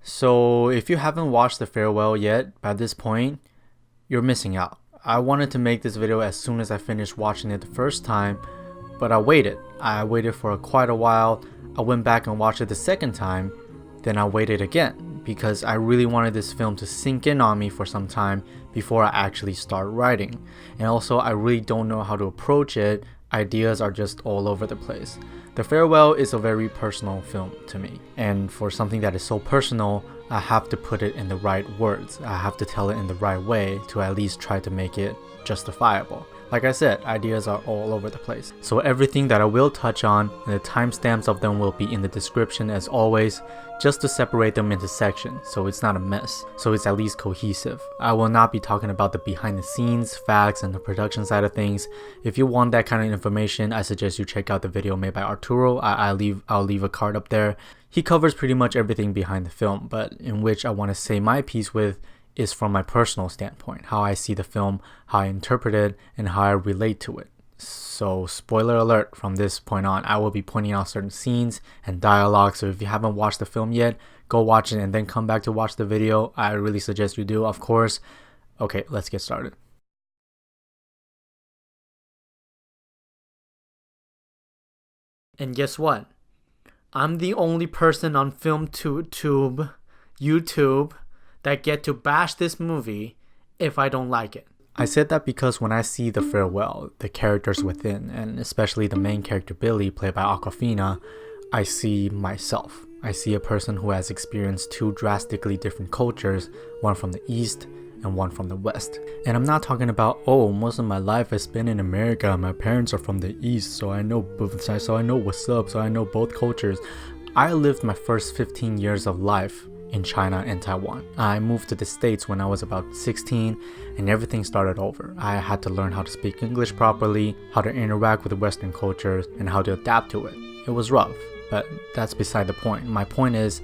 So if you haven't watched The Farewell yet, by this point, you're missing out. I wanted to make this video as soon as I finished watching it the first time, but I waited. I waited for quite a while. I went back and watched it the second time, then I waited again because I really wanted this film to sink in on me for some time before I actually start writing. And also, I really don't know how to approach it. Ideas are just all over the place. The Farewell is a very personal film to me, and for something that is so personal, I have to put it in the right words. I have to tell it in the right way to at least try to make it justifiable. Like I said, ideas are all over the place. So everything that I will touch on, and the timestamps of them will be in the description as always, just to separate them into sections so it's not a mess, so it's at least cohesive. I will not be talking about the behind the scenes, facts, and the production side of things. If you want that kind of information, I suggest you check out the video made by Arturo. I'll leave a card up there. He covers pretty much everything behind the film, but in which I want to say my piece with is from my personal standpoint, how I see the film, how I interpret it, and how I relate to it. So spoiler alert, from this point on, I will be pointing out certain scenes and dialogue, so if you haven't watched the film yet, go watch it and then come back to watch the video. I really suggest you do, of course. Okay, let's get started. And guess what? I'm the only person on YouTube that get to bash this movie if I don't like it. I said that because when I see The Farewell, the characters within, and especially the main character Billi, played by Awkwafina, I see myself. I see a person who has experienced two drastically different cultures, one from the East and one from the West. And I'm not talking about, oh, most of my life I spent in America, my parents are from the East, so I know what's up, so I know both cultures. I lived my first 15 years of life in China and Taiwan. I moved to the States when I was about 16 and everything started over. I had to learn how to speak English properly, how to interact with Western cultures, and how to adapt to it. It was rough, but that's beside the point. My point is,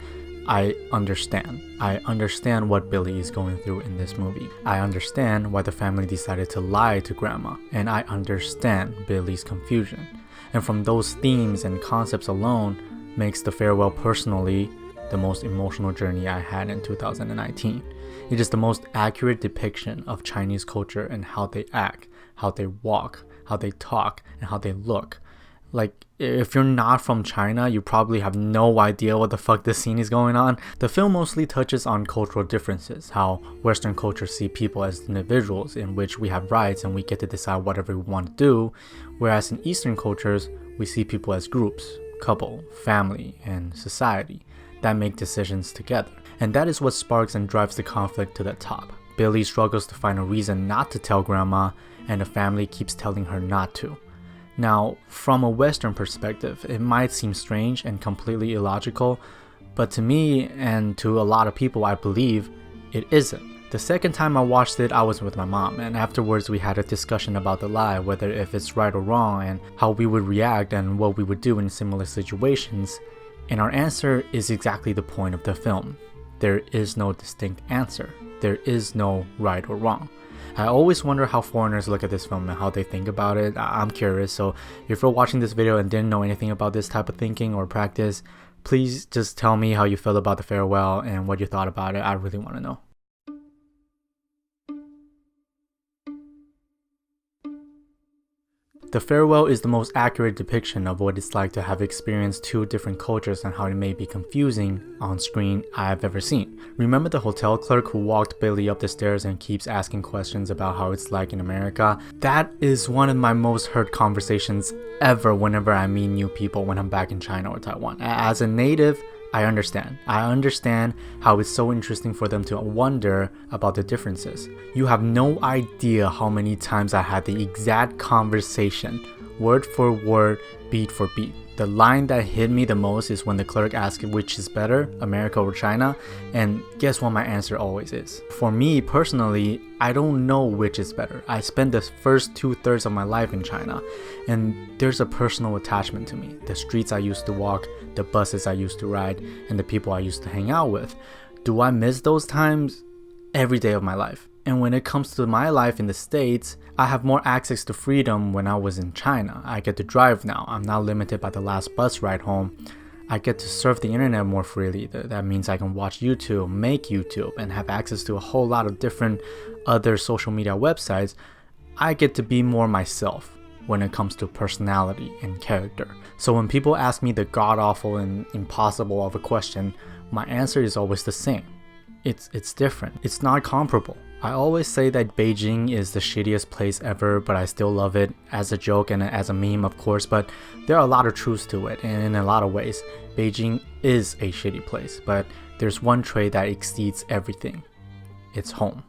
I understand. I understand what Billi is going through in this movie. I understand why the family decided to lie to grandma, and I understand Billi's confusion. And from those themes and concepts alone makes The Farewell personally the most emotional journey I had in 2019. It is the most accurate depiction of Chinese culture and how they act, how they walk, how they talk, and how they look. Like, if you're not from China, you probably have no idea what the fuck this scene is going on. The film mostly touches on cultural differences, how Western cultures see people as individuals in which we have rights and we get to decide whatever we want to do, whereas in Eastern cultures, we see people as groups, couple, family, and society that make decisions together. And that is what sparks and drives the conflict to the top. Billi struggles to find a reason not to tell grandma, and the family keeps telling her not to. Now, from a Western perspective, it might seem strange and completely illogical, but to me and to a lot of people, I believe it isn't. The second time I watched it, I was with my mom, and afterwards we had a discussion about the lie, whether if it's right or wrong, and how we would react and what we would do in similar situations. And our answer is exactly the point of the film. There is no distinct answer. There is no right or wrong. I always wonder how foreigners look at this film and how they think about it. I'm curious, so if you're watching this video and didn't know anything about this type of thinking or practice, please just tell me how you feel about The Farewell and what you thought about it. I really want to know. The Farewell is the most accurate depiction of what it's like to have experienced two different cultures and how it may be confusing on screen I've ever seen. Remember the hotel clerk who walked Billi up the stairs and keeps asking questions about how it's like in America? That is one of my most heard conversations ever whenever I meet new people when I'm back in China or Taiwan. As a native, I understand. I understand how it's so interesting for them to wonder about the differences. You have no idea how many times I had the exact conversation, word for word, beat for beat. The line that hit me the most is when the clerk asked which is better, America or China, and guess what my answer always is? For me personally, I don't know which is better. I spent the first 2/3 of my life in China, and there's a personal attachment to me. The streets I used to walk, the buses I used to ride, and the people I used to hang out with. Do I miss those times? Every day of my life. And when it comes to my life in the States, I have more access to freedom when I was in China. I get to drive now. I'm not limited by the last bus ride home. I get to surf the internet more freely. That means I can watch YouTube, make YouTube, and have access to a whole lot of different other social media websites. I get to be more myself when it comes to personality and character. So when people ask me the god-awful and impossible of a question, my answer is always the same. It's different. It's not comparable. I always say that Beijing is the shittiest place ever, but I still love it as a joke and as a meme, of course, but there are a lot of truths to it, and in a lot of ways, Beijing is a shitty place, but there's one trait that exceeds everything. It's home.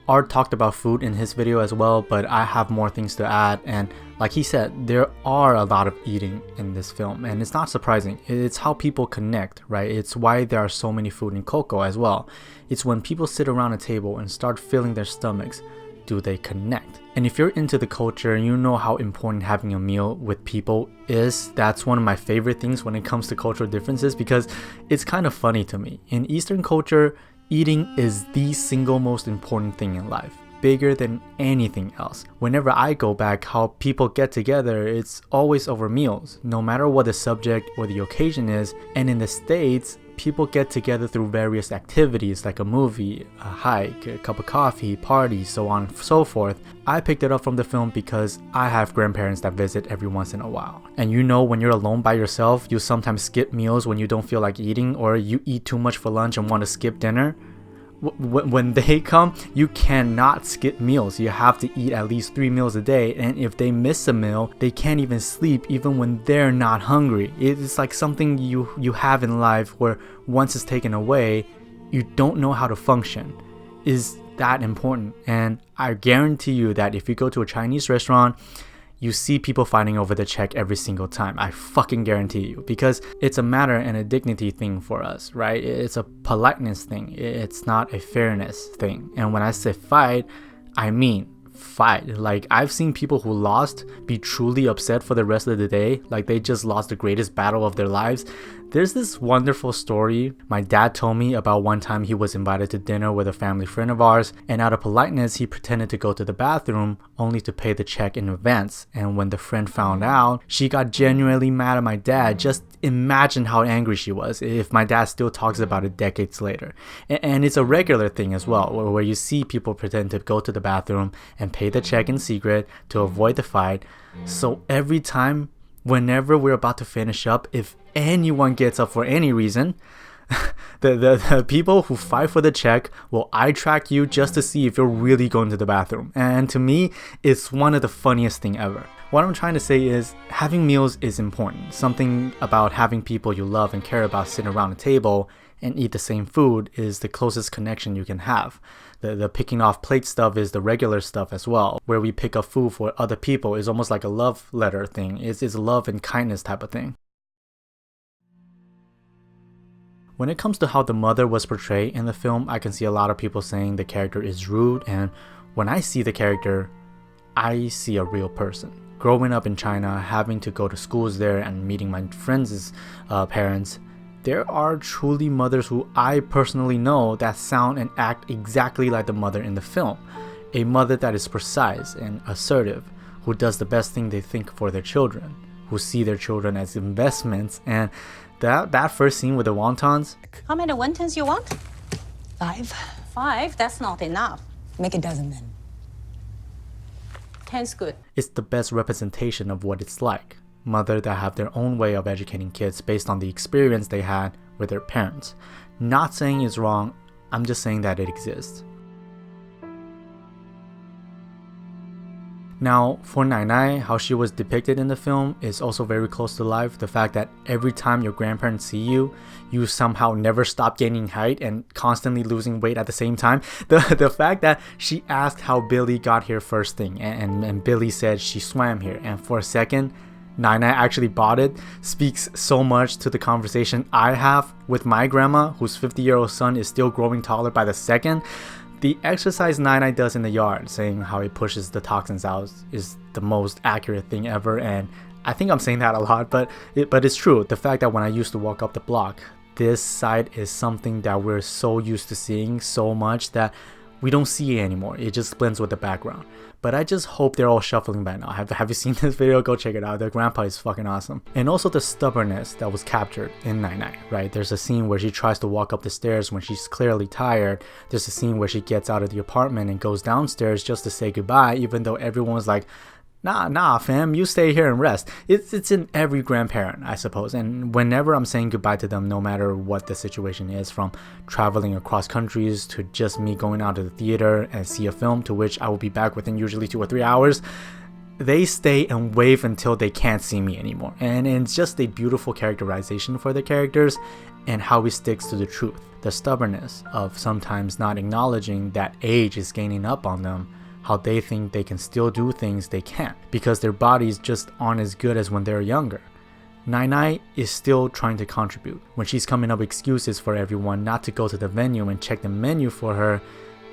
Art talked about food in his video as well, but I have more things to add, and like he said, there are a lot of eating in this film, and it's not surprising. It's how people connect, right? It's why there are so many food in Coco as well. It's when people sit around a table and start filling their stomachs, do they connect? And if you're into the culture and you know how important having a meal with people is, that's one of my favorite things when it comes to cultural differences, because it's kind of funny to me. In Eastern culture, eating is the single most important thing in life, bigger than anything else. Whenever I go back, how people get together, it's always over meals, no matter what the subject or the occasion is. And in the States, people get together through various activities like a movie, a hike, a cup of coffee, parties, so on and so forth. I picked it up from the film because I have grandparents that visit every once in a while. And you know, when you're alone by yourself, you sometimes skip meals when you don't feel like eating, or you eat too much for lunch and want to skip dinner. When they come, you cannot skip meals. You have to eat at least 3 meals a day, and if they miss a meal, they can't even sleep even when they're not hungry. It's like something you have in life where once it's taken away, you don't know how to function. Is that important? And I guarantee you that if you go to a Chinese restaurant, you see people fighting over the check every single time. I fucking guarantee you, because it's a matter and a dignity thing for us, right? It's a politeness thing. It's not a fairness thing. And when I say fight, I mean fight. Like, I've seen people who lost be truly upset for the rest of the day, like they just lost the greatest battle of their lives. There's this wonderful story my dad told me about one time he was invited to dinner with a family friend of ours, and out of politeness he pretended to go to the bathroom only to pay the check in advance. And when the friend found out, she got genuinely mad at my dad. Just imagine how angry she was if my dad still talks about it decades later. And it's a regular thing as well, where you see people pretend to go to the bathroom and pay the check in secret to avoid the fight. So every time, whenever we're about to finish up, if anyone gets up for any reason, the people who fight for the check will eye track you just to see if you're really going to the bathroom. And to me, it's one of the funniest thing ever. What I'm trying to say is, having meals is important. Something about having people you love and care about sit around a table and eat the same food is the closest connection you can have. The picking off plate stuff is the regular stuff as well. Where we pick up food for other people is almost like a love letter thing. It's love and kindness type of thing. When it comes to how the mother was portrayed in the film, I can see a lot of people saying the character is rude, and when I see the character, I see a real person. Growing up in China, having to go to schools there and meeting my friends' parents, there are truly mothers who I personally know that sound and act exactly like the mother in the film. A mother that is precise and assertive, who does the best thing they think for their children, who see their children as investments. And that first scene with the wontons. How many wontons you want? 5. 5? That's not enough. Make a dozen then. 10's good. It's the best representation of what it's like. Mothers that have their own way of educating kids based on the experience they had with their parents. Not saying it's wrong, I'm just saying that it exists. Now, for Nai Nai, how she was depicted in the film is also very close to life. The fact that every time your grandparents see you, you somehow never stop gaining height and constantly losing weight at the same time. The fact that she asked how Billi got here first thing, and Billi said she swam here, and for a second, Nai Nai actually bought it, speaks so much to the conversation I have with my grandma, whose 50-year-old son is still growing taller by the second. The exercise Nai Nai does in the yard, saying how it pushes the toxins out, is the most accurate thing ever, and I think I'm saying that a lot, but it's true. The fact that when I used to walk up the block, this side is something that we're so used to seeing so much that we don't see it anymore. It just blends with the background. But I just hope they're all shuffling by now. Have you seen this video? Go check it out. The grandpa is fucking awesome. And also the stubbornness that was captured in 99, right? There's a scene where she tries to walk up the stairs when she's clearly tired. There's a scene where she gets out of the apartment and goes downstairs just to say goodbye, even though everyone's like, nah, fam, you stay here and rest. It's in every grandparent, I suppose. And whenever I'm saying goodbye to them, no matter what the situation is, from traveling across countries to just me going out to the theater and see a film, to which I will be back within usually 2 or 3 hours, they stay and wave until they can't see me anymore. And it's just a beautiful characterization for the characters and how he sticks to the truth. The stubbornness of sometimes not acknowledging that age is gaining up on them, how they think they can still do things they can't because their bodies just aren't as good as when they're younger. Nai is still trying to contribute when she's coming up with excuses for everyone not to go to the venue and check the menu for her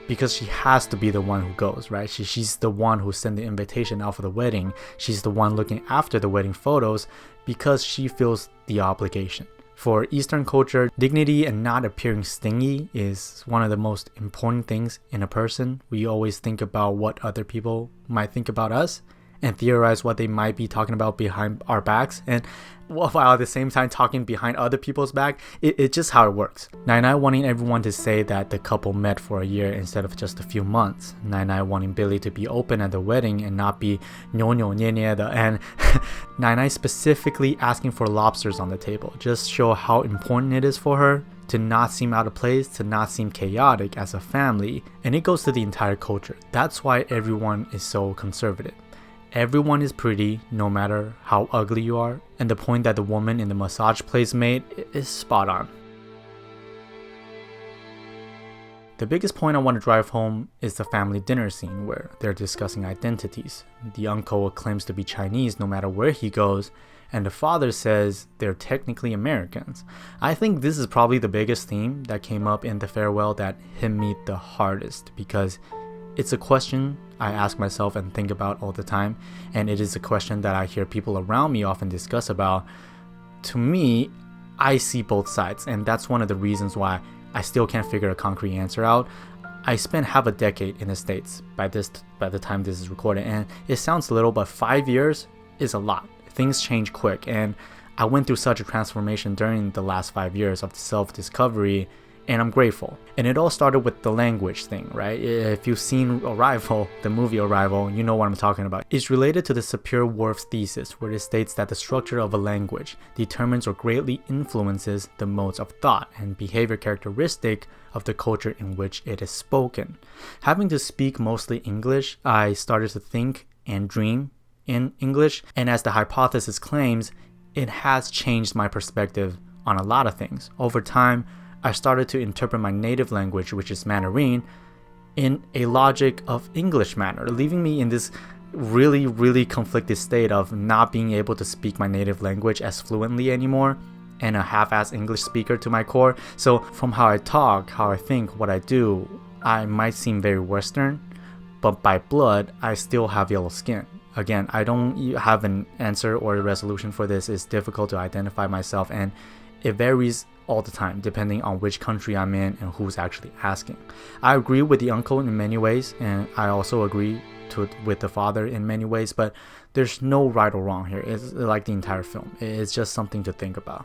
because she has to be the one who goes, right? She's the one who sent the invitation out for the wedding. She's the one looking after the wedding photos because she feels the obligation. For Eastern culture, dignity and not appearing stingy is one of the most important things in a person. We always think about what other people might think about us and theorize what they might be talking about behind our backs, and while at the same time talking behind other people's back. It's just how it works. Nai wanting everyone to say that the couple met for a year instead of just a few months. Nai wanting Billi to be open at the wedding and not be ño, and Nai specifically asking for lobsters on the table just show how important it is for her to not seem out of place, to not seem chaotic as a family. And it goes to the entire culture. That's why everyone is so conservative. Everyone is pretty, no matter how ugly you are, and the point that the woman in the massage place made is spot on. The biggest point I want to drive home is the family dinner scene where they're discussing identities. The uncle claims to be Chinese no matter where he goes, and the father says they're technically Americans. I think this is probably the biggest theme that came up in the farewell that hit me the hardest, because it's a question I ask myself and think about all the time, and it is a question that I hear people around me often discuss about. To me, I see both sides, and that's one of the reasons why I still can't figure a concrete answer out. I spent half a decade in the States by the time this is recorded, and it sounds little, but 5 years is a lot. Things change quick, and I went through such a transformation during the last 5 years of self-discovery, and I'm grateful. And it all started with the language thing, right? If you've seen Arrival, the movie Arrival, you know what I'm talking about. It's related to the Sapir-Whorf's thesis, where it states that the structure of a language determines or greatly influences the modes of thought and behavior characteristic of the culture in which it is spoken. Having to speak mostly English, I started to think and dream in English, and as the hypothesis claims, it has changed my perspective on a lot of things. Over time, I started to interpret my native language, which is Mandarin, in a logic of English manner, leaving me in this really conflicted state of not being able to speak my native language as fluently anymore, and a half-assed English speaker to my core. So from how I talk, how I think, what I do, I might seem very Western, but by blood, I still have yellow skin. Again, I don't have an answer or a resolution for this. It's difficult to identify myself, and it varies all the time depending on which country I'm in and who's actually asking. I agree with the uncle in many ways, and I also agree with the father in many ways, but there's no right or wrong here. It's like the entire film. It's just something to think about.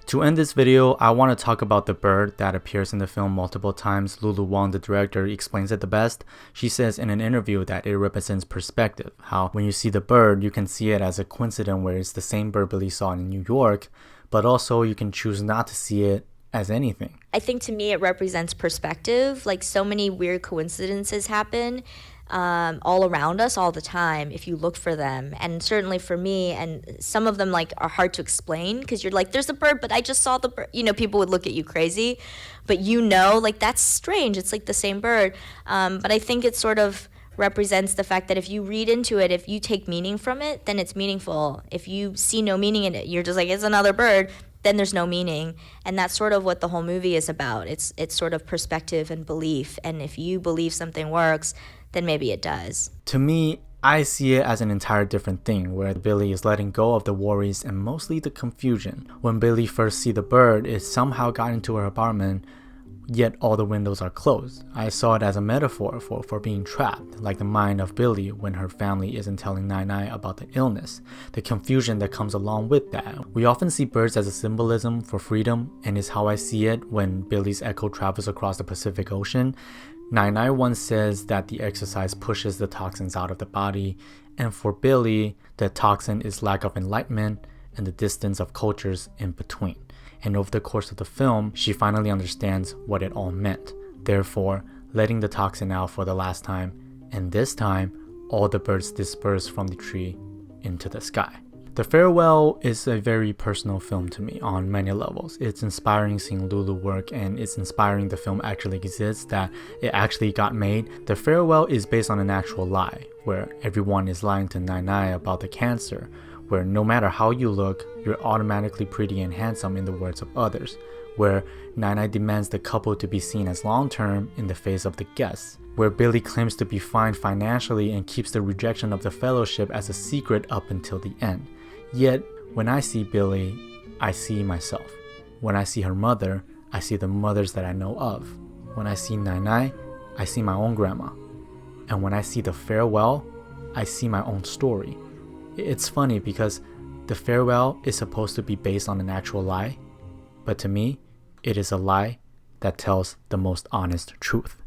To end this video, I want to talk about the bird that appears in the film multiple times. Lulu Wang, the director, explains it the best. She says in an interview that it represents perspective, how when you see the bird, you can see it as a coincidence where it's the same bird Billi saw in New York, but also you can choose not to see it as anything. I think to me it represents perspective. Like, so many weird coincidences happen all around us all the time if you look for them, and certainly for me, and some of them like are hard to explain because you're like, there's a bird but I just saw the bird, you know, people would look at you crazy, but you know, like, that's strange, it's like the same bird, but I think it sort of represents the fact that if you read into it, if you take meaning from it, then it's meaningful. If you see no meaning in it, you're just like, it's another bird, then there's no meaning. And that's sort of what the whole movie is about. It's sort of perspective and belief, and if you believe something works, then maybe it does. To me, I see it as an entire different thing, where Billi is letting go of the worries and mostly the confusion. When Billi first sees the bird, it somehow got into her apartment. yet all the windows are closed. I saw it as a metaphor for being trapped, like the mind of Billi when her family isn't telling Nai about the illness, the confusion that comes along with that. We often see birds as a symbolism for freedom, and is how I see it when Billi's echo travels across the Pacific Ocean. Nai once says that the exercise pushes the toxins out of the body, and for Billi, the toxin is lack of enlightenment and the distance of cultures in between. And over the course of the film, she finally understands what it all meant, therefore letting the toxin out for the last time, and this time, all the birds disperse from the tree into the sky. The Farewell is a very personal film to me on many levels. It's inspiring seeing Lulu work, and it's inspiring the film actually exists, that it actually got made. The Farewell is based on an actual lie, where everyone is lying to Nai about the cancer, where no matter how you look, you're automatically pretty and handsome in the words of others, where Nai demands the couple to be seen as long-term in the face of the guests, where Billi claims to be fine financially and keeps the rejection of the fellowship as a secret up until the end. Yet, when I see Billi, I see myself. When I see her mother, I see the mothers that I know of. When I see Nai, I see my own grandma. And when I see The Farewell, I see my own story. It's funny because The Farewell is supposed to be based on an actual lie, but to me, it is a lie that tells the most honest truth.